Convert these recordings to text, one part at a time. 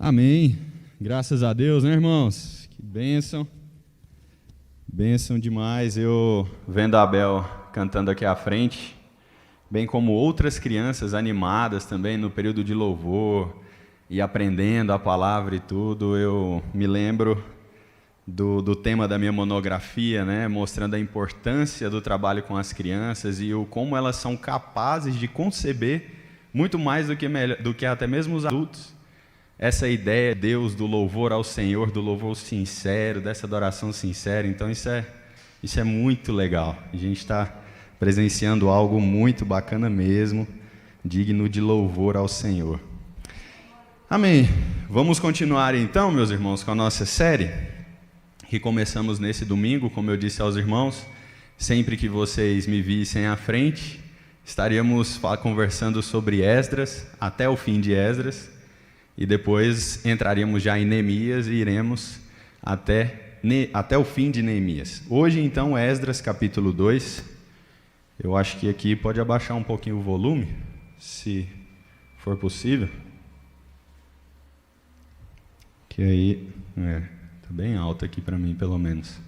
Amém. Graças a Deus, né, irmãos? Que bênção. Bênção demais. Eu vendo a Abel cantando aqui à frente, bem como outras crianças animadas também no período de louvor e aprendendo a palavra e tudo, eu me lembro do tema da minha monografia, né, mostrando a importância do trabalho com as crianças e como elas são capazes de conceber muito mais do que até mesmo os adultos. Essa ideia de Deus, do louvor ao Senhor, do louvor sincero, dessa adoração sincera. Então isso é muito legal. A gente está presenciando algo muito bacana mesmo, digno de louvor ao Senhor. Amém. Vamos continuar então, meus irmãos, com a nossa série, que começamos nesse domingo, como eu disse aos irmãos. Sempre que vocês me vissem à frente, estaríamos conversando sobre Esdras, até o fim de Esdras. E depois entraríamos já em Neemias e iremos até o fim de Neemias. Hoje, então, Esdras, capítulo 2. Eu acho que aqui pode abaixar um pouquinho o volume, se for possível. Que aí, tá bem alto aqui para mim, pelo menos.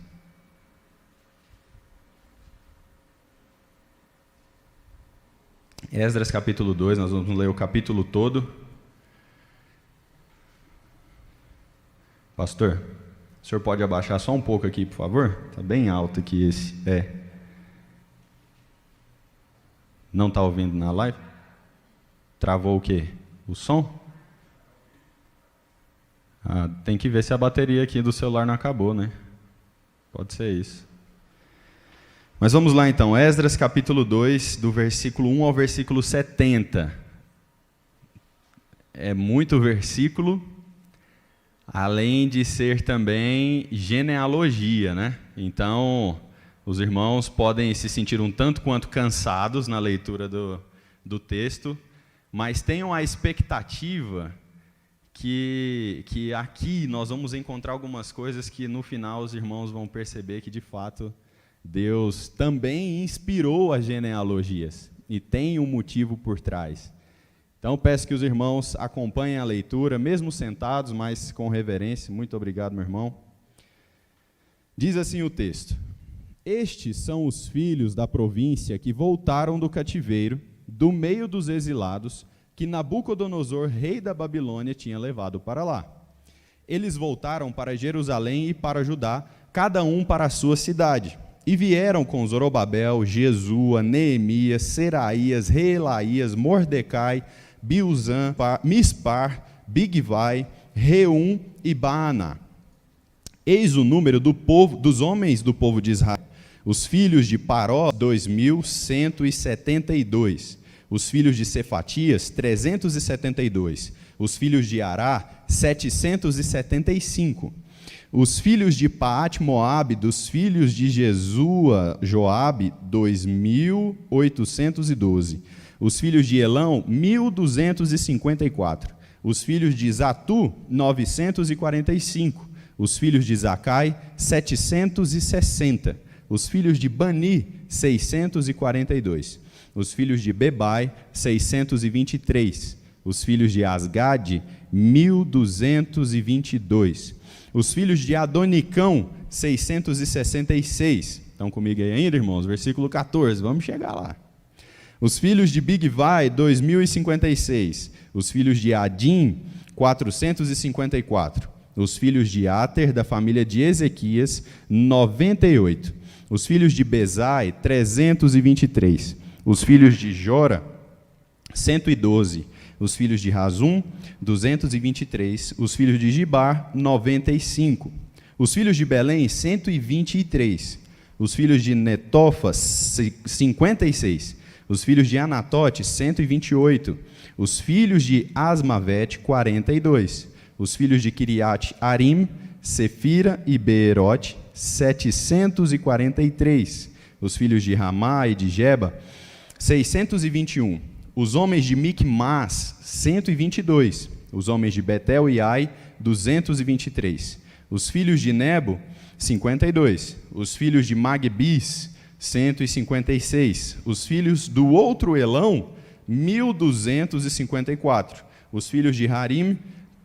Esdras, capítulo 2, nós vamos ler o capítulo todo. Pastor, o senhor pode abaixar só um pouco aqui, por favor? Está bem alto aqui esse. Não está ouvindo na live? Travou o quê? O som? Tem que ver se a bateria aqui do celular não acabou, né? Pode ser isso. Mas vamos lá então, Esdras capítulo 2, do versículo 1 ao versículo 70. É muito versículo, além de ser também genealogia, né? Então, os irmãos podem se sentir um tanto quanto cansados na leitura do texto, mas tenham a expectativa que aqui nós vamos encontrar algumas coisas que no final os irmãos vão perceber que de fato Deus também inspirou as genealogias e tem um motivo por trás. Então, peço que os irmãos acompanhem a leitura, mesmo sentados, mas com reverência. Muito obrigado, meu irmão. Diz assim o texto: Estes são os filhos da província que voltaram do cativeiro, do meio dos exilados, que Nabucodonosor, rei da Babilônia, tinha levado para lá. Eles voltaram para Jerusalém e para Judá, cada um para a sua cidade. E vieram com Zorobabel, Jesua, Neemias, Seraías, Reelaías, Mordecai, Bilzan, Mispar, Bigvai, Reum e Baaná. Eis o número dos homens do povo de Israel. Os filhos de Paró, 2.172. Os filhos de Cefatias, 372. Os filhos de Ará, 775. Os filhos de Paat-Moabe, dos filhos de Jesua, Joabe, 2.812. Os filhos de Elão, 1.254. Os filhos de Zatu, 945. Os filhos de Zacai, 760. Os filhos de Bani, 642. Os filhos de Bebai, 623. Os filhos de Asgade, 1.222. Os filhos de Adonicão, 666. Estão comigo aí ainda, irmãos? Versículo 14, vamos chegar lá. Os filhos de Bigvai, 2.056. Os filhos de Adim, 454. Os filhos de Ater, da família de Ezequias, 98. Os filhos de Bezai, 323. Os filhos de Jora, 112. Os filhos de Razum, 223. Os filhos de Gibar, 95. Os filhos de Belém, 123. Os filhos de Netofa, 56. Os filhos de Anatote, 128. Os filhos de Asmavete, 42. Os filhos de Kiriat Arim, Sefira e Beerote, 743. Os filhos de Ramá e de Geba, 621. Os homens de Micmas, 122. Os homens de Betel e Ai, 223. Os filhos de Nebo, 52. Os filhos de Magbis, 156. Os filhos do outro Elão, 1.254. Os filhos de Harim,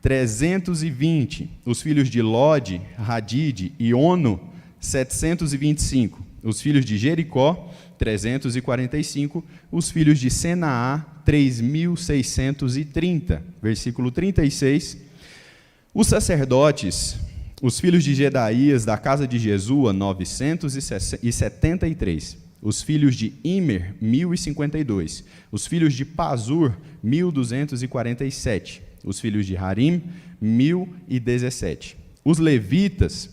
320. Os filhos de Lode, Hadide e Ono, 725. Os filhos de Jericó, 345. Os filhos de Senaá, 3.630. Versículo 36. Os sacerdotes, os filhos de Jedaías, da casa de Jesua, 973. Os filhos de Imer, 1.052. Os filhos de Pazur, 1.247. Os filhos de Harim, 1.017. Os levitas,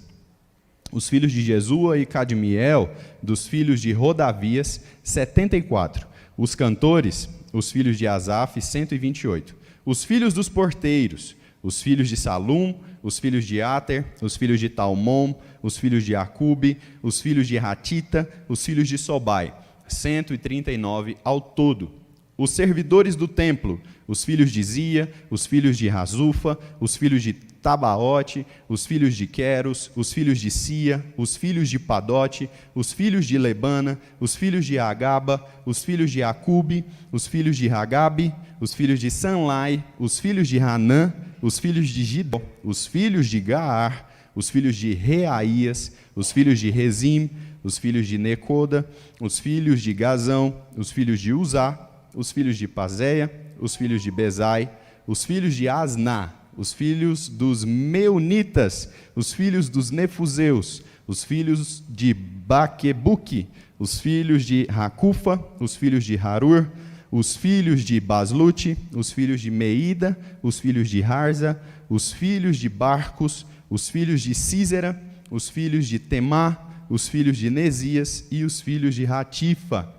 os filhos de Jesua e Cadmiel, dos filhos de Rodavias, 74. Os cantores, os filhos de Asaf, 128. Os filhos dos porteiros, os filhos de Salum, os filhos de Ater, os filhos de Talmon, os filhos de Acube, os filhos de Ratita, os filhos de Sobai, 139 ao todo. Os servidores do templo, os filhos de Zia, os filhos de Razufa, os filhos de Tabaote, os filhos de Queros, os filhos de Sia, os filhos de Padote, os filhos de Lebana, os filhos de Agaba, os filhos de Acube, os filhos de Ragabe, os filhos de Sanlai, os filhos de Hanã, os filhos de Gidó, os filhos de Gaar, os filhos de Reaías, os filhos de Rezim, os filhos de Necoda, os filhos de Gazão, os filhos de Uzá, os filhos de Pazéia, os filhos de Bezai, os filhos de Asná, os filhos dos Meunitas, os filhos dos Nefuseus, os filhos de Baquebuque, os filhos de Racufa, os filhos de Harur, os filhos de Baslute, os filhos de Meida, os filhos de Harza, os filhos de Barcos, os filhos de Císera, os filhos de Temá, os filhos de Nesias e os filhos de Ratifa.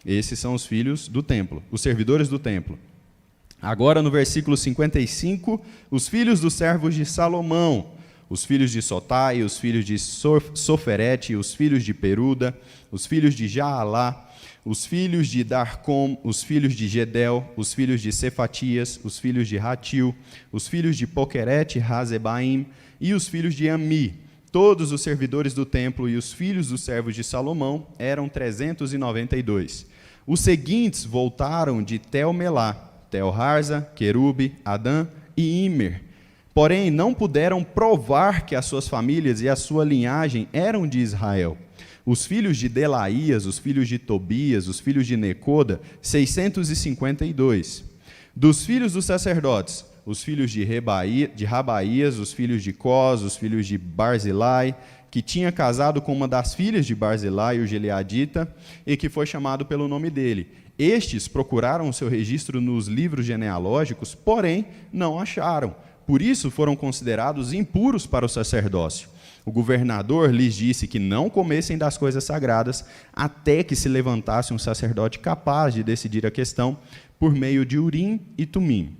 Esses são os filhos do templo, os servidores do templo. Agora, no versículo 55, os filhos dos servos de Salomão, os filhos de Sotai, os filhos de Soferete, os filhos de Peruda, os filhos de Jaalá, os filhos de Darcom, os filhos de Gedel, os filhos de Cefatias, os filhos de Ratil, os filhos de Poquerete, Hazebaim e os filhos de Ami. Todos os servidores do templo e os filhos dos servos de Salomão eram 392. Os seguintes voltaram de Tel-Melá, Tel-Harza, Querube, Adã e Imer. Porém, não puderam provar que as suas famílias e a sua linhagem eram de Israel. Os filhos de Delaías, os filhos de Tobias, os filhos de Necoda, 652. Dos filhos dos sacerdotes, os filhos de Rabaías, os filhos de Cós, os filhos de Barzilai, que tinha casado com uma das filhas de Barzilai, o Gileadita, e que foi chamado pelo nome dele. Estes procuraram o seu registro nos livros genealógicos, porém não acharam. Por isso foram considerados impuros para o sacerdócio. O governador lhes disse que não comessem das coisas sagradas até que se levantasse um sacerdote capaz de decidir a questão por meio de Urim e Tumim.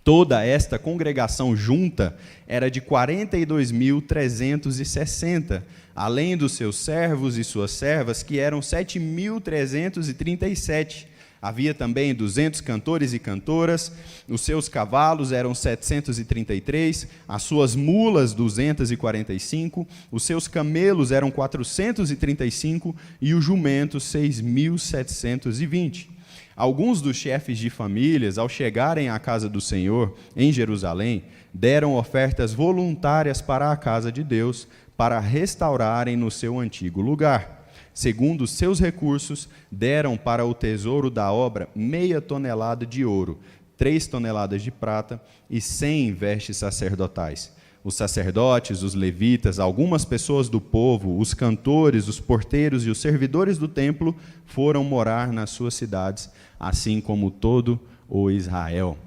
Toda esta congregação junta era de 42.360, além dos seus servos e suas servas, que eram 7.337. Havia também 200 cantores e cantoras, os seus cavalos eram 733, as suas mulas 245, os seus camelos eram 435 e os jumentos 6.720. Alguns dos chefes de famílias, ao chegarem à casa do Senhor, em Jerusalém, deram ofertas voluntárias para a casa de Deus, para restaurarem no seu antigo lugar. Segundo os seus recursos, deram para o tesouro da obra 0,5 tonelada de ouro, 3 toneladas de prata e 100 vestes sacerdotais. Os sacerdotes, os levitas, algumas pessoas do povo, os cantores, os porteiros e os servidores do templo foram morar nas suas cidades, assim como todo o Israel.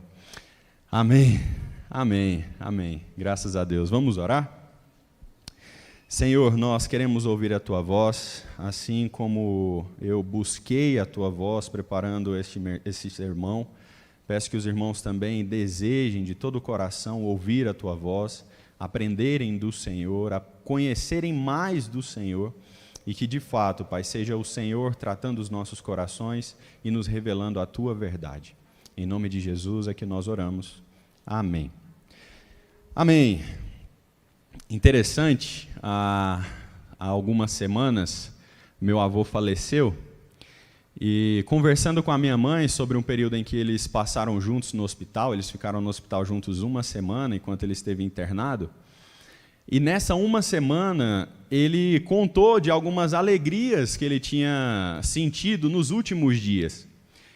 Amém, amém, amém. Graças a Deus. Vamos orar? Senhor, nós queremos ouvir a Tua voz, assim como eu busquei a Tua voz preparando esse sermão. Peço que os irmãos também desejem de todo o coração ouvir a Tua voz, aprenderem do Senhor, a conhecerem mais do Senhor, e que de fato, Pai, seja o Senhor tratando os nossos corações e nos revelando a Tua verdade. Em nome de Jesus é que nós oramos. Amém. Amém. Interessante, há algumas semanas, meu avô faleceu, E conversando com a minha mãe sobre um período em que eles passaram juntos no hospital, eles ficaram no hospital juntos uma semana enquanto ele esteve internado. E nessa uma semana, ele contou de algumas alegrias que ele tinha sentido nos últimos dias.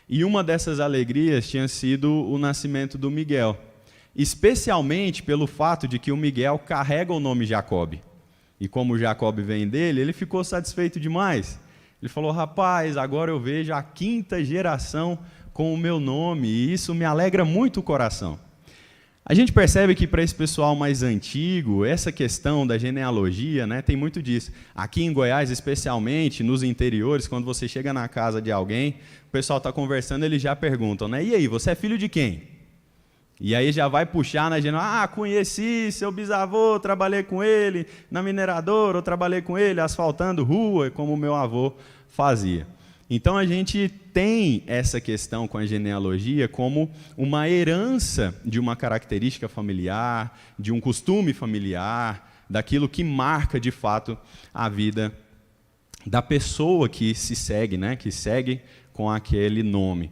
E uma dessas alegrias tinha sido o nascimento do Miguel, especialmente pelo fato de que o Miguel carrega o nome Jacob. E como Jacob vem dele, ele ficou satisfeito demais. Ele falou: rapaz, agora eu vejo a 5ª geração com o meu nome, e isso me alegra muito o coração. A gente percebe que para esse pessoal mais antigo, essa questão da genealogia, né, tem muito disso. Aqui em Goiás, especialmente, nos interiores, quando você chega na casa de alguém, o pessoal está conversando, eles já perguntam, né, e aí, você é filho de quem? E aí já vai puxar na genealogia, conheci seu bisavô, trabalhei com ele na mineradora, eu trabalhei com ele asfaltando rua, como o meu avô fazia. Então a gente tem essa questão com a genealogia como uma herança de uma característica familiar, de um costume familiar, daquilo que marca de fato a vida da pessoa que se segue, né, que segue com aquele nome.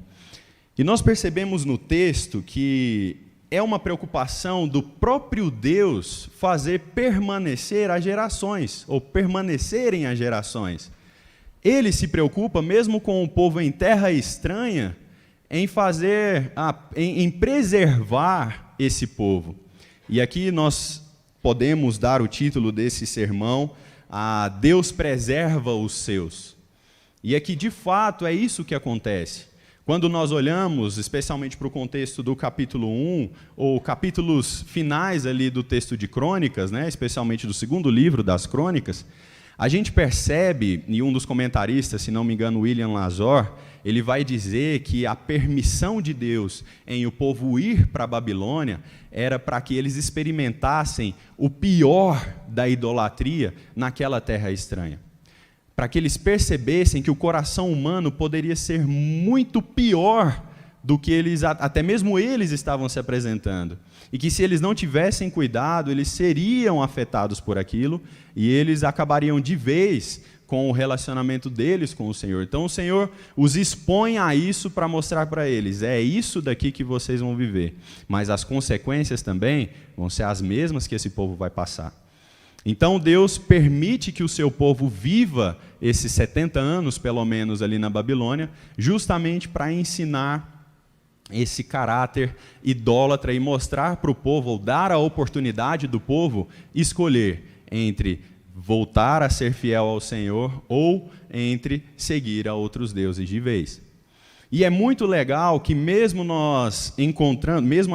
E nós percebemos no texto que é uma preocupação do próprio Deus fazer permanecer as gerações, ou permanecerem as gerações. Ele se preocupa, mesmo com o povo em terra estranha, em preservar esse povo. E aqui nós podemos dar o título desse sermão a Deus preserva os seus. E aqui, de fato, é isso que acontece. Quando nós olhamos, especialmente para o contexto do capítulo 1, ou capítulos finais ali do texto de Crônicas, né, especialmente do 2º livro das Crônicas, a gente percebe, e um dos comentaristas, se não me engano, William Lazor, ele vai dizer que a permissão de Deus em o povo ir para a Babilônia era para que eles experimentassem o pior da idolatria naquela terra estranha. Para que eles percebessem que o coração humano poderia ser muito pior do que até mesmo eles estavam se apresentando. E que se eles não tivessem cuidado, eles seriam afetados por aquilo e eles acabariam de vez com o relacionamento deles com o Senhor. Então o Senhor os expõe a isso para mostrar para eles, é isso daqui que vocês vão viver. Mas as consequências também vão ser as mesmas que esse povo vai passar. Então Deus permite que o seu povo viva esses 70 anos, pelo menos, ali na Babilônia, justamente para ensinar esse caráter idólatra e mostrar para o povo, ou dar a oportunidade do povo escolher entre voltar a ser fiel ao Senhor ou entre seguir a outros deuses de vez. E é muito legal que mesmo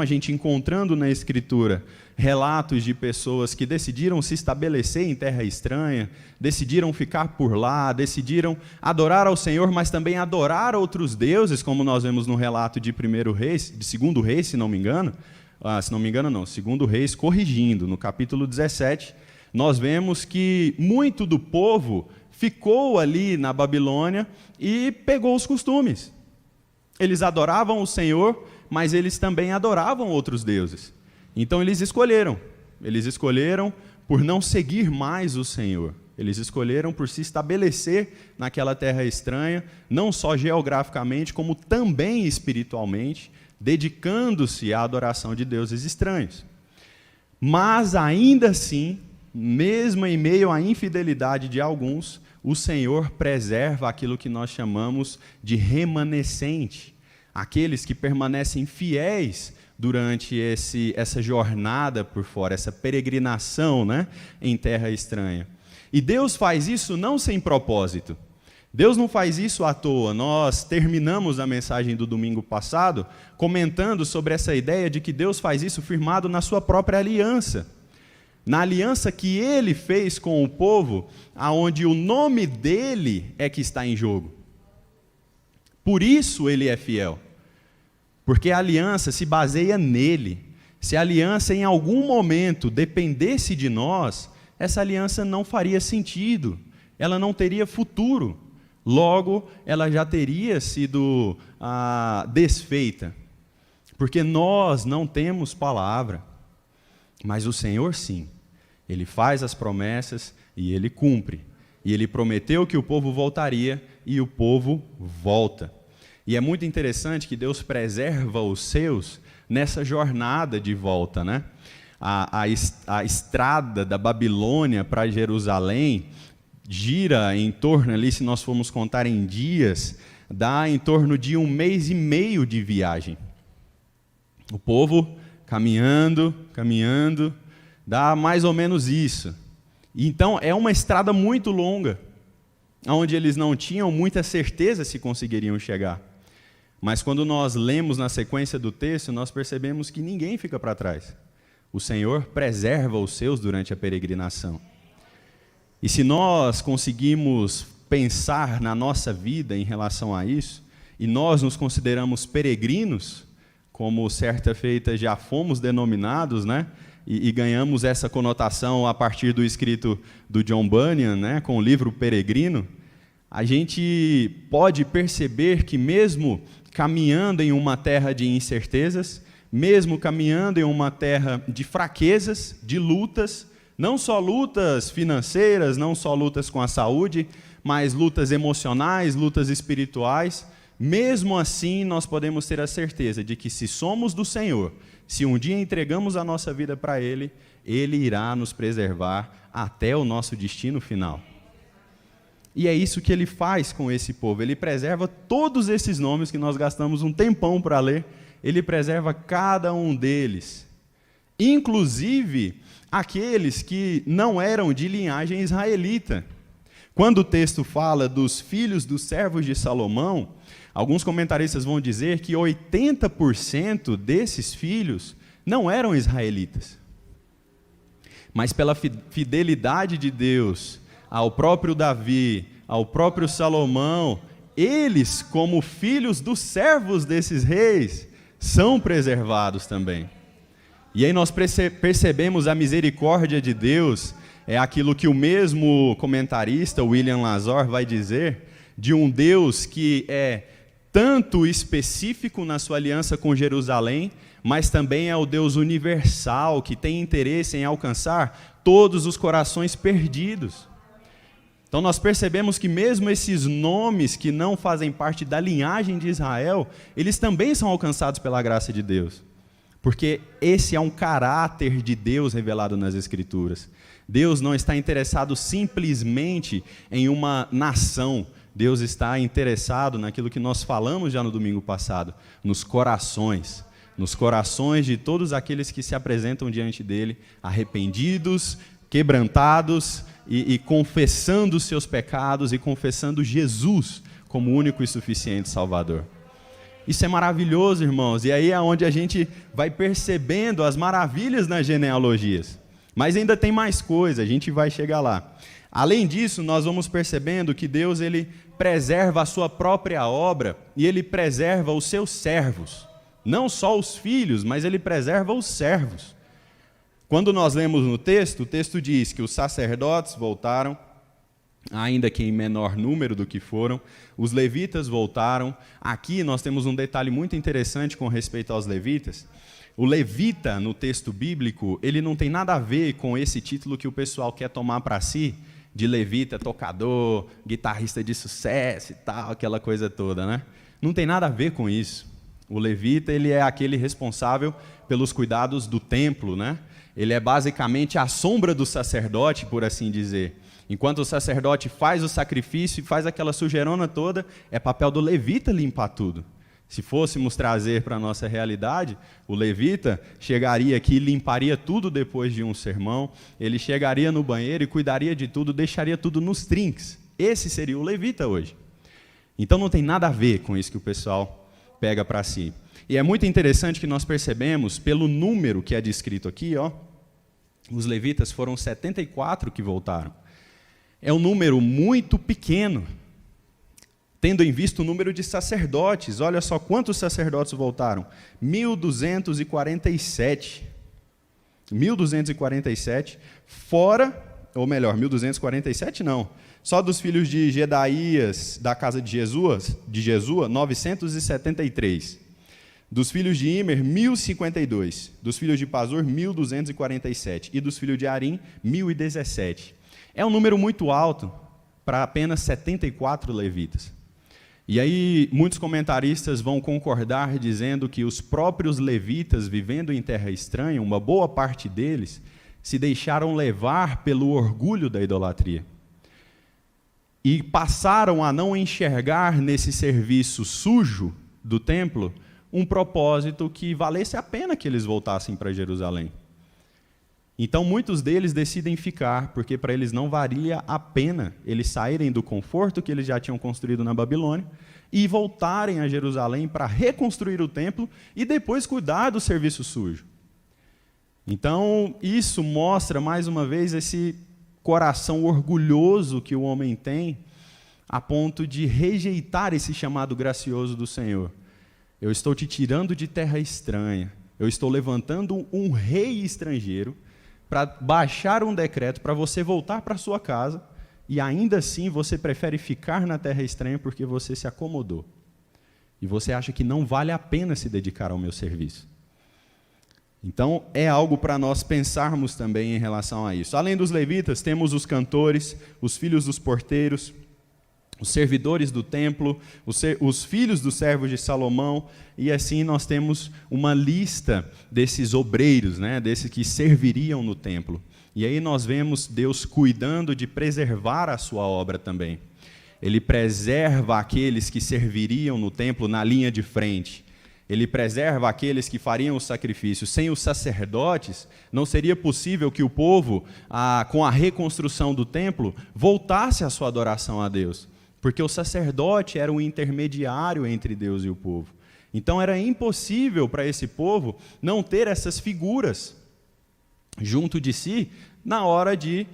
a gente encontrando na Escritura relatos de pessoas que decidiram se estabelecer em terra estranha, decidiram ficar por lá, decidiram adorar ao Senhor, mas também adorar outros deuses, como nós vemos no relato de 1 Reis, de 2 Reis, se não me engano, 2 Reis, corrigindo, no capítulo 17, nós vemos que muito do povo ficou ali na Babilônia e pegou os costumes. Eles adoravam o Senhor, mas eles também adoravam outros deuses. Então eles escolheram por não seguir mais o Senhor. Eles escolheram por se estabelecer naquela terra estranha, não só geograficamente, como também espiritualmente, dedicando-se à adoração de deuses estranhos. Mas ainda assim, mesmo em meio à infidelidade de alguns, o Senhor preserva aquilo que nós chamamos de remanescente, aqueles que permanecem fiéis durante essa jornada por fora, essa peregrinação, né, em terra estranha. E Deus faz isso não sem propósito. Deus não faz isso à toa. Nós terminamos a mensagem do domingo passado comentando sobre essa ideia de que Deus faz isso firmado na sua própria aliança. Na aliança que Ele fez com o povo, aonde o nome dEle é que está em jogo. Por isso Ele é fiel. Porque a aliança se baseia nele. Se a aliança em algum momento dependesse de nós, essa aliança não faria sentido. Ela não teria futuro. Logo, ela já teria sido desfeita. Porque nós não temos palavra. Mas o Senhor sim. Ele faz as promessas e Ele cumpre. E ele prometeu que o povo voltaria, e o povo volta. E é muito interessante que Deus preserva os seus nessa jornada de volta, né? A estrada da Babilônia para Jerusalém gira em torno, ali, se nós formos contar em dias, dá em torno de 1 mês e meio de viagem. O povo caminhando, dá mais ou menos isso. Então, é uma estrada muito longa, onde eles não tinham muita certeza se conseguiriam chegar. Mas quando nós lemos na sequência do texto, nós percebemos que ninguém fica para trás. O Senhor preserva os seus durante a peregrinação. E se nós conseguimos pensar na nossa vida em relação a isso, e nós nos consideramos peregrinos, como certa feita já fomos denominados, né? E ganhamos essa conotação a partir do escrito do John Bunyan, né? Com o livro Peregrino, a gente pode perceber que mesmo caminhando em uma terra de incertezas, mesmo caminhando em uma terra de fraquezas, de lutas, não só lutas financeiras, não só lutas com a saúde, mas lutas emocionais, lutas espirituais, mesmo assim nós podemos ter a certeza de que se somos do Senhor, se um dia entregamos a nossa vida para Ele, Ele irá nos preservar até o nosso destino final. E é isso que Ele faz com esse povo, Ele preserva todos esses nomes que nós gastamos um tempão para ler, Ele preserva cada um deles, inclusive aqueles que não eram de linhagem israelita. Quando o texto fala dos filhos dos servos de Salomão, alguns comentaristas vão dizer que 80% desses filhos não eram israelitas. Mas pela fidelidade de Deus ao próprio Davi, ao próprio Salomão, eles, como filhos dos servos desses reis, são preservados também. E aí nós percebemos a misericórdia de Deus, é aquilo que o mesmo comentarista, William Lazor, vai dizer, de um Deus que é tanto específico na sua aliança com Jerusalém, mas também é o Deus universal, que tem interesse em alcançar todos os corações perdidos. Então nós percebemos que mesmo esses nomes que não fazem parte da linhagem de Israel, eles também são alcançados pela graça de Deus. Porque esse é um caráter de Deus revelado nas Escrituras. Deus não está interessado simplesmente em uma nação. Deus está interessado naquilo que nós falamos já no domingo passado, nos corações de todos aqueles que se apresentam diante dele, arrependidos, quebrantados e confessando os seus pecados e confessando Jesus como único e suficiente Salvador. Isso é maravilhoso, irmãos, e aí é onde a gente vai percebendo as maravilhas nas genealogias. Mas ainda tem mais coisa, a gente vai chegar lá. Além disso, nós vamos percebendo que Deus ele preserva a sua própria obra e ele preserva os seus servos. Não só os filhos, mas ele preserva os servos. Quando nós lemos no texto, o texto diz que os sacerdotes voltaram, ainda que em menor número do que foram, os levitas voltaram. Aqui nós temos um detalhe muito interessante com respeito aos levitas. O levita, no texto bíblico, ele não tem nada a ver com esse título que o pessoal quer tomar para si, de levita, tocador, guitarrista de sucesso e tal, aquela coisa toda, né? Não tem nada a ver com isso. O levita, ele é aquele responsável pelos cuidados do templo, né? Ele é basicamente a sombra do sacerdote, por assim dizer. Enquanto o sacerdote faz o sacrifício e faz aquela sujeirona toda, é papel do levita limpar tudo. Se fôssemos trazer para a nossa realidade, o levita chegaria aqui e limparia tudo depois de um sermão, ele chegaria no banheiro e cuidaria de tudo, deixaria tudo nos trinques. Esse seria o levita hoje. Então não tem nada a ver com isso que o pessoal pega para si. E é muito interessante que nós percebemos, pelo número que é descrito aqui, ó, os levitas foram 74 que voltaram. É um número muito pequeno, tendo em vista o número de sacerdotes. Olha só quantos sacerdotes voltaram. 1.247. 1.247, fora, ou melhor, 1.247 não. Só dos filhos de Jedaías, da casa de Jesua, 973. Dos filhos de Imer, 1.052. Dos filhos de Pazur, 1.247. E dos filhos de Arim, 1.017. É um número muito alto, para apenas 74 levitas. E aí, muitos comentaristas vão concordar dizendo que os próprios levitas, vivendo em terra estranha, uma boa parte deles, se deixaram levar pelo orgulho da idolatria. E passaram a não enxergar nesse serviço sujo do templo um propósito que valesse a pena que eles voltassem para Jerusalém. Então, muitos deles decidem ficar, porque para eles não valia a pena eles saírem do conforto que eles já tinham construído na Babilônia e voltarem a Jerusalém para reconstruir o templo e depois cuidar do serviço sujo. Então, isso mostra, mais uma vez, esse coração orgulhoso que o homem tem, a ponto de rejeitar esse chamado gracioso do Senhor. Eu estou te tirando de terra estranha, eu estou levantando um rei estrangeiro para baixar um decreto para você voltar para sua casa, e ainda assim você prefere ficar na terra estranha porque você se acomodou. E você acha que não vale a pena se dedicar ao meu serviço. Então, é algo para nós pensarmos também em relação a isso. Além dos levitas, temos os cantores, os filhos dos porteiros, os servidores do templo, os filhos dos servos de Salomão, e assim nós temos uma lista desses obreiros, né, desses que serviriam no templo. E aí nós vemos Deus cuidando de preservar a sua obra também. Ele preserva aqueles que serviriam no templo na linha de frente. Ele preserva aqueles que fariam o sacrifício. Sem os sacerdotes, não seria possível que o povo, com a reconstrução do templo, voltasse à sua adoração a Deus. Porque o sacerdote era um intermediário entre Deus e o povo. Então era impossível para esse povo não ter essas figuras junto de si na hora de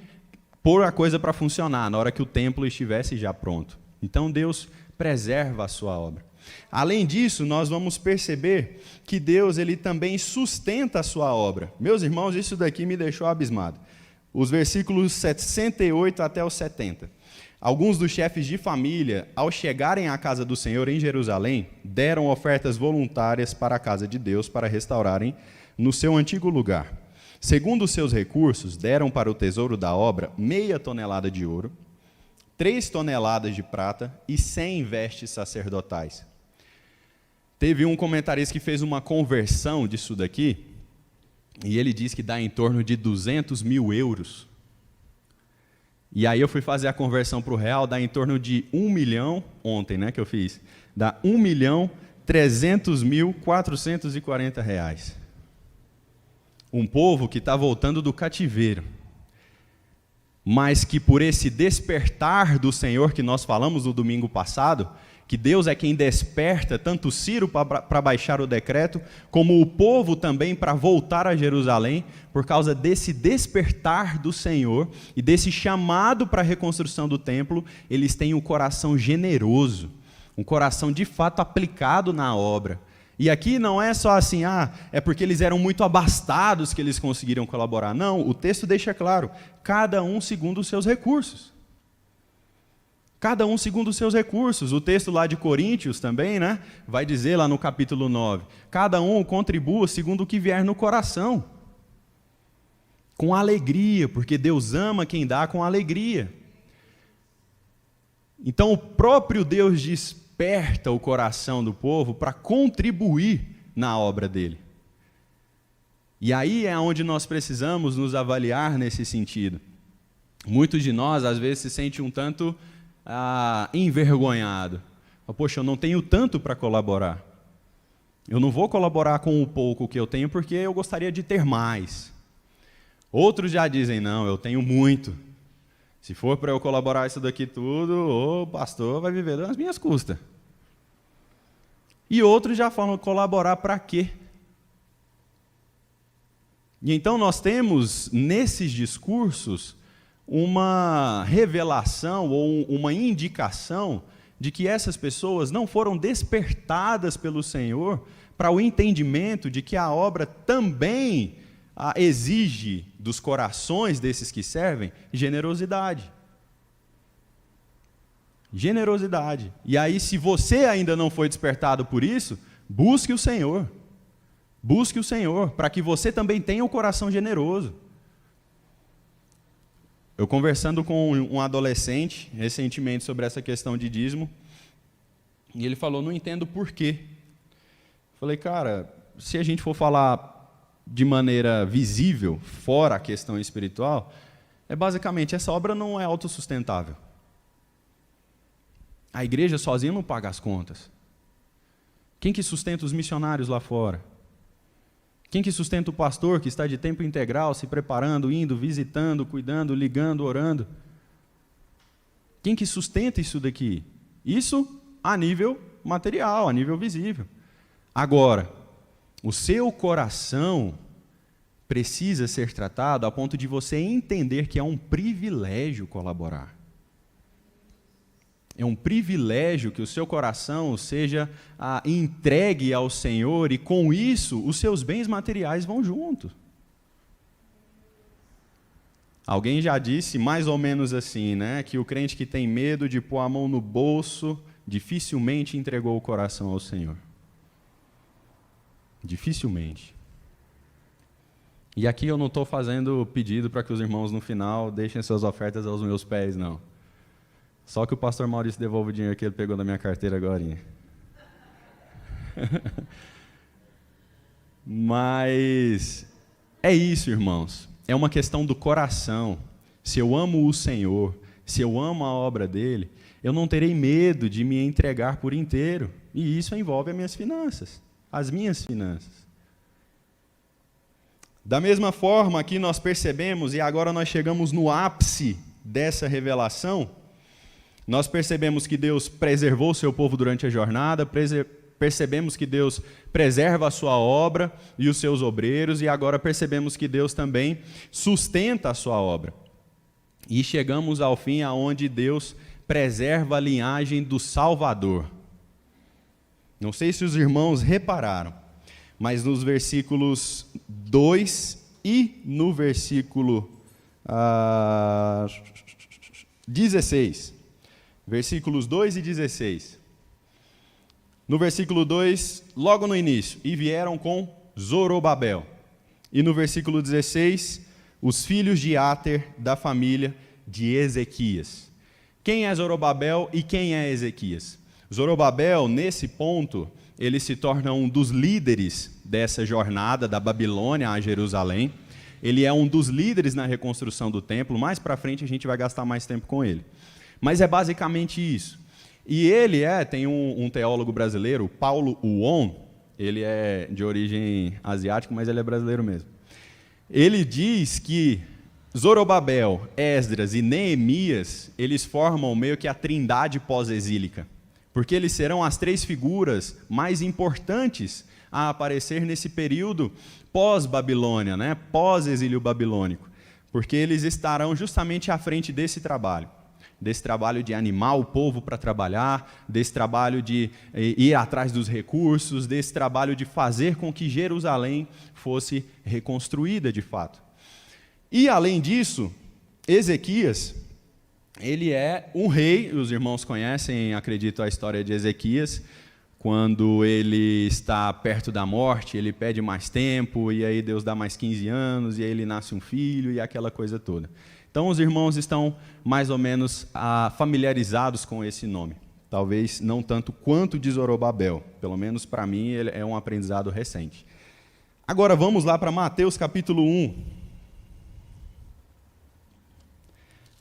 pôr a coisa para funcionar, na hora que o templo estivesse já pronto. Então Deus preserva a sua obra. Além disso, nós vamos perceber que Deus ele também sustenta a sua obra. Meus irmãos, isso daqui me deixou abismado. Os versículos 68 até os 70. Alguns dos chefes de família, ao chegarem à casa do Senhor em Jerusalém, deram ofertas voluntárias para a casa de Deus para restaurarem no seu antigo lugar. Segundo os seus recursos, deram para o tesouro da obra 0,5 tonelada de ouro, 3 toneladas de prata e 100 vestes sacerdotais. Teve um comentarista que fez uma conversão disso daqui, e ele diz que dá em torno de 200 mil euros. E aí eu fui fazer a conversão para o real, dá em torno de 1 milhão, ontem, né, que eu fiz, dá 1.300.440 reais. Um povo que está voltando do cativeiro, mas que por esse despertar do Senhor que nós falamos no domingo passado, que Deus é quem desperta tanto Ciro para baixar o decreto, como o povo também para voltar a Jerusalém, por causa desse despertar do Senhor e desse chamado para a reconstrução do templo, eles têm um coração generoso, um coração de fato aplicado na obra. E aqui não é só assim, é porque eles eram muito abastados que eles conseguiram colaborar. Não, o texto deixa claro, cada um segundo os seus recursos. Cada um segundo os seus recursos. O texto lá de Coríntios também, né, vai dizer lá no capítulo 9, cada um contribua segundo o que vier no coração, com alegria, porque Deus ama quem dá com alegria. Então o próprio Deus desperta o coração do povo para contribuir na obra dele. E aí é onde nós precisamos nos avaliar nesse sentido. Muitos de nós às vezes se sentem um tanto envergonhado. Poxa, eu não tenho tanto para colaborar. Eu não vou colaborar com o pouco que eu tenho porque eu gostaria de ter mais. Outros já dizem, não, eu tenho muito. Se for para eu colaborar isso daqui tudo, o pastor vai viver das minhas custas. E outros já falam, colaborar para quê? E então nós temos nesses discursos uma revelação ou uma indicação de que essas pessoas não foram despertadas pelo Senhor para o entendimento de que a obra também exige dos corações desses que servem generosidade. Generosidade. E aí, se você ainda não foi despertado por isso, busque o Senhor. Busque o Senhor, para que você também tenha um coração generoso. Eu conversando com um adolescente recentemente sobre essa questão de dízimo, e ele falou, não entendo por quê. Falei, cara, se a gente for falar de maneira visível, fora a questão espiritual, basicamente, essa obra não é autossustentável. A igreja sozinha não paga as contas. Quem que sustenta os missionários lá fora? Quem que sustenta o pastor que está de tempo integral, se preparando, indo, visitando, cuidando, ligando, orando? Quem que sustenta isso daqui? Isso a nível material, a nível visível. Agora, o seu coração precisa ser tratado a ponto de você entender que é um privilégio colaborar. É um privilégio que o seu coração seja entregue ao Senhor e, com isso, os seus bens materiais vão junto. Alguém já disse mais ou menos assim, né, que o crente que tem medo de pôr a mão no bolso dificilmente entregou o coração ao Senhor. Dificilmente. E aqui eu não estou fazendo pedido para que os irmãos no final deixem suas ofertas aos meus pés, não. Só que o pastor Maurício devolve o dinheiro que ele pegou da minha carteira agorinha. Mas é isso, irmãos. É uma questão do coração. Se eu amo o Senhor, se eu amo a obra dele, eu não terei medo de me entregar por inteiro. E isso envolve as minhas finanças. As minhas finanças. Da mesma forma, aqui nós percebemos, e agora nós chegamos no ápice dessa revelação, nós percebemos que Deus preservou o seu povo durante a jornada, percebemos que Deus preserva a sua obra e os seus obreiros, e agora percebemos que Deus também sustenta a sua obra. E chegamos ao fim aonde Deus preserva a linhagem do Salvador. Não sei se os irmãos repararam, mas nos versículos 2 e no versículo 16, versículos 2 e 16. No versículo 2, logo no início, e vieram com Zorobabel. E no versículo 16, os filhos de Ater, da família de Ezequias. Quem é Zorobabel e quem é Ezequias? Zorobabel, nesse ponto, ele se torna um dos líderes dessa jornada da Babilônia a Jerusalém. Ele é um dos líderes na reconstrução do templo. Mais para frente a gente vai gastar mais tempo com ele. Mas é basicamente isso. E ele tem um teólogo brasileiro, Paulo Huon, ele é de origem asiática, mas ele é brasileiro mesmo. Ele diz que Zorobabel, Esdras e Neemias, eles formam meio que a trindade pós-exílica, porque eles serão as três figuras mais importantes a aparecer nesse período pós-Babilônia, né? Pós-exílio babilônico, porque eles estarão justamente à frente desse trabalho de animar o povo para trabalhar, desse trabalho de ir atrás dos recursos, desse trabalho de fazer com que Jerusalém fosse reconstruída de fato. E, além disso, Ezequias, ele é um rei, os irmãos conhecem, acredito, a história de Ezequias, quando ele está perto da morte, ele pede mais tempo, e aí Deus dá mais 15 anos, e aí ele nasce um filho, e aquela coisa toda. Então, os irmãos estão mais ou menos familiarizados com esse nome. Talvez não tanto quanto de Zorobabel. Pelo menos para mim, ele é um aprendizado recente. Agora, vamos lá para Mateus capítulo 1.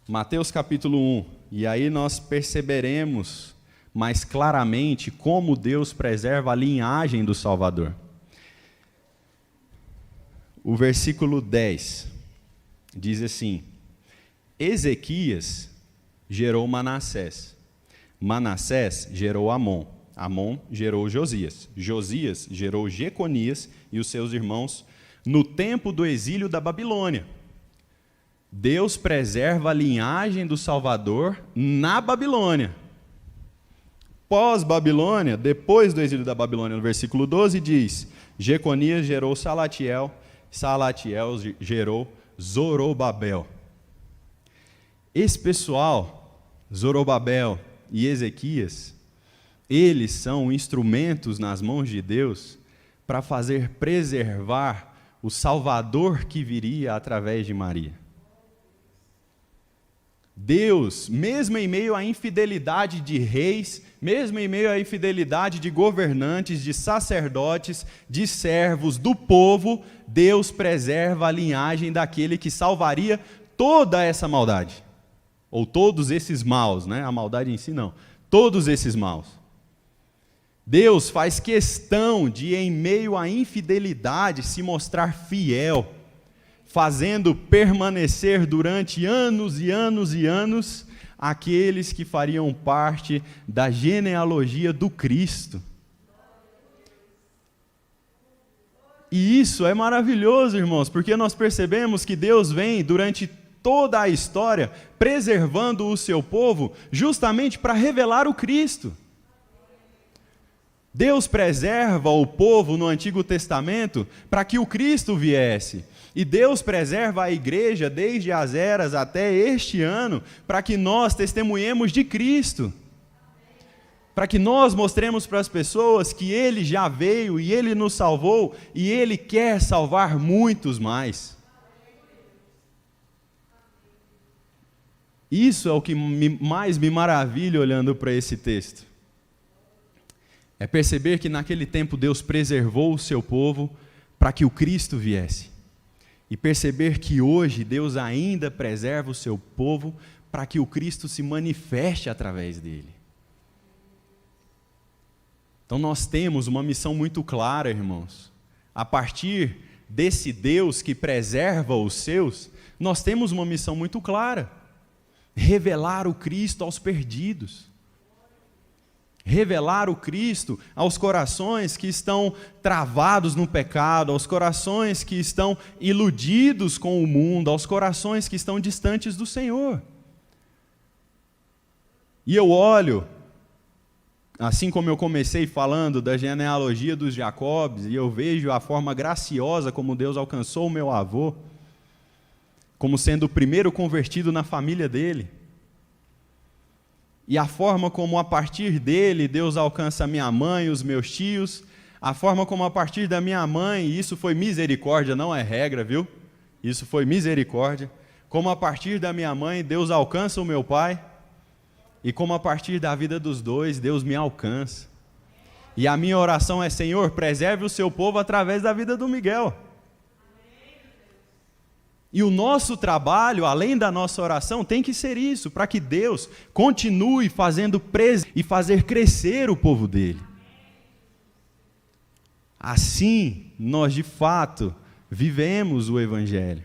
Mateus capítulo 1. E aí nós perceberemos mais claramente como Deus preserva a linhagem do Salvador. O versículo 10 diz assim: Ezequias gerou Manassés. Manassés gerou Amon. Amon gerou Josias. Josias gerou Jeconias e os seus irmãos no tempo do exílio da Babilônia. Deus preserva a linhagem do Salvador na Babilônia. Pós-Babilônia, depois do exílio da Babilônia, no versículo 12 diz: Jeconias gerou Salatiel, Salatiel gerou Zorobabel. Esse pessoal, Zorobabel e Ezequias, eles são instrumentos nas mãos de Deus para fazer preservar o Salvador que viria através de Maria. Deus, mesmo em meio à infidelidade de reis, mesmo em meio à infidelidade de governantes, de sacerdotes, de servos, do povo, Deus preserva a linhagem daquele que salvaria toda essa maldade. Ou todos esses maus, né? A maldade em si não. Todos esses maus. Deus faz questão de, em meio à infidelidade, se mostrar fiel, fazendo permanecer durante anos e anos e anos aqueles que fariam parte da genealogia do Cristo. E isso é maravilhoso, irmãos, porque nós percebemos que Deus vem durante toda a história preservando o seu povo justamente para revelar o Cristo. Deus preserva o povo no Antigo Testamento para que o Cristo viesse. E Deus preserva a igreja desde as eras até este ano para que nós testemunhemos de Cristo. Para que nós mostremos para as pessoas que Ele já veio e Ele nos salvou e Ele quer salvar muitos mais. Isso é o que mais me maravilha olhando para esse texto. É perceber que naquele tempo Deus preservou o seu povo para que o Cristo viesse. E perceber que hoje Deus ainda preserva o seu povo para que o Cristo se manifeste através dele. Então nós temos uma missão muito clara, irmãos. A partir desse Deus que preserva os seus, nós temos uma missão muito clara: revelar o Cristo aos perdidos. Revelar o Cristo aos corações que estão travados no pecado, aos corações que estão iludidos com o mundo, aos corações que estão distantes do Senhor. E eu olho, assim como eu comecei falando da genealogia dos Jacobs, e eu vejo a forma graciosa como Deus alcançou o meu avô, como sendo o primeiro convertido na família dele. E a forma como a partir dele Deus alcança a minha mãe, os meus tios, a forma como a partir da minha mãe, e isso foi misericórdia, não é regra, viu? Isso foi misericórdia. Como a partir da minha mãe Deus alcança o meu pai, e como a partir da vida dos dois Deus me alcança. E a minha oração é: Senhor, preserve o seu povo através da vida do Miguel. E o nosso trabalho, além da nossa oração, tem que ser isso, para que Deus continue fazendo e fazer crescer o povo dele. Assim, nós de fato vivemos o Evangelho.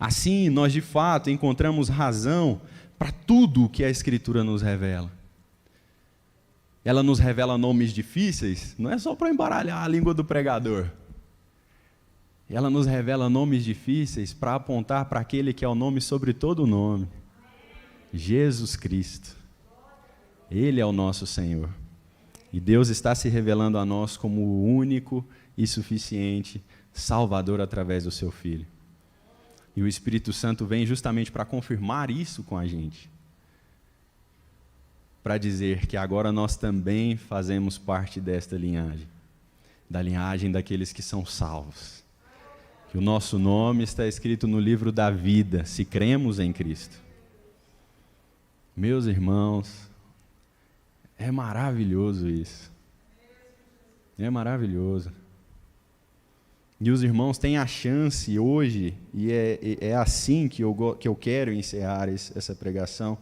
Assim, nós de fato encontramos razão para tudo o que a Escritura nos revela. Ela nos revela nomes difíceis, não é só para embaralhar a língua do pregador. Ela nos revela nomes difíceis para apontar para aquele que é o nome sobre todo o nome: Jesus Cristo. Ele é o nosso Senhor. E Deus está se revelando a nós como o único e suficiente Salvador através do seu Filho. E o Espírito Santo vem justamente para confirmar isso com a gente. Para dizer que agora nós também fazemos parte desta linhagem. Da linhagem daqueles que são salvos. Que o nosso nome está escrito no livro da vida, se cremos em Cristo. Meus irmãos, é maravilhoso isso. É maravilhoso. E os irmãos têm a chance hoje, e é assim que eu quero encerrar essa pregação,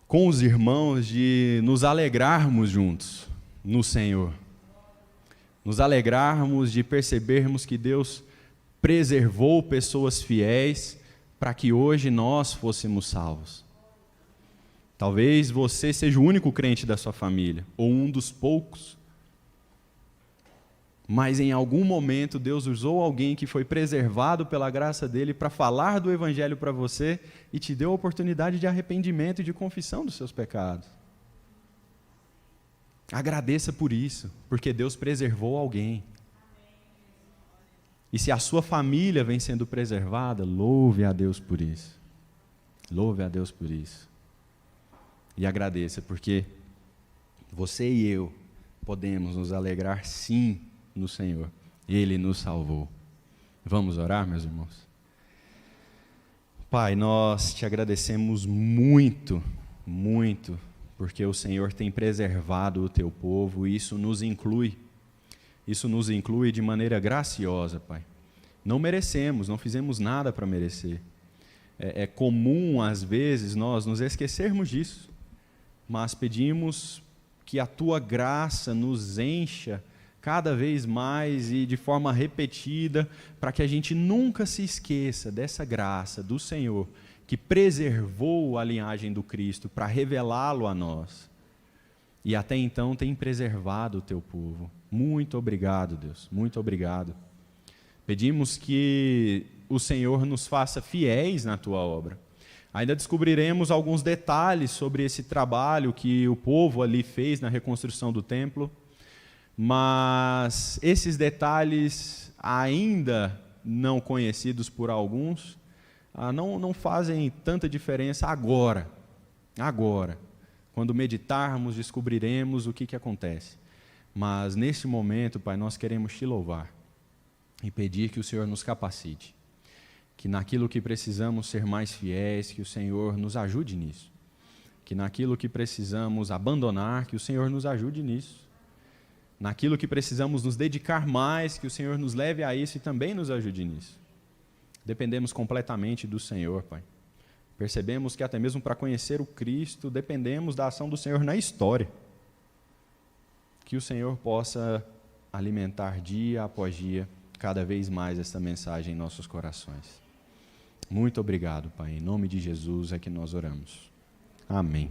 com os irmãos, de nos alegrarmos juntos no Senhor. Nos alegrarmos de percebermos que Deus preservou pessoas fiéis para que hoje nós fôssemos salvos. Talvez você seja o único crente da sua família, ou um dos poucos, mas em algum momento Deus usou alguém que foi preservado pela graça dele para falar do Evangelho para você e te deu a oportunidade de arrependimento e de confissão dos seus pecados. Agradeça por isso, porque Deus preservou alguém. E se a sua família vem sendo preservada, louve a Deus por isso. Louve a Deus por isso. E agradeça, porque você e eu podemos nos alegrar sim no Senhor. Ele nos salvou. Vamos orar, meus irmãos? Pai, nós te agradecemos muito, muito, porque o Senhor tem preservado o teu povo e isso nos inclui de maneira graciosa, Pai. Não merecemos, não fizemos nada para merecer. É comum, às vezes, nós nos esquecermos disso, mas pedimos que a tua graça nos encha cada vez mais e de forma repetida, para que a gente nunca se esqueça dessa graça do Senhor, que preservou a linhagem do Cristo para revelá-lo a nós. E até então tem preservado o teu povo. Muito obrigado, Deus, muito obrigado. Pedimos que o Senhor nos faça fiéis na tua obra. Ainda descobriremos alguns detalhes sobre esse trabalho que o povo ali fez na reconstrução do templo, mas esses detalhes, ainda não conhecidos por alguns, não fazem tanta diferença agora. Quando meditarmos, descobriremos o que acontece. Mas nesse momento, Pai, nós queremos te louvar e pedir que o Senhor nos capacite, que naquilo que precisamos ser mais fiéis, que o Senhor nos ajude nisso, que naquilo que precisamos abandonar, que o Senhor nos ajude nisso, naquilo que precisamos nos dedicar mais, que o Senhor nos leve a isso e também nos ajude nisso. Dependemos completamente do Senhor, Pai. Percebemos que até mesmo para conhecer o Cristo, dependemos da ação do Senhor na história. Que o Senhor possa alimentar dia após dia, cada vez mais esta mensagem em nossos corações. Muito obrigado, Pai. Em nome de Jesus é que nós oramos. Amém.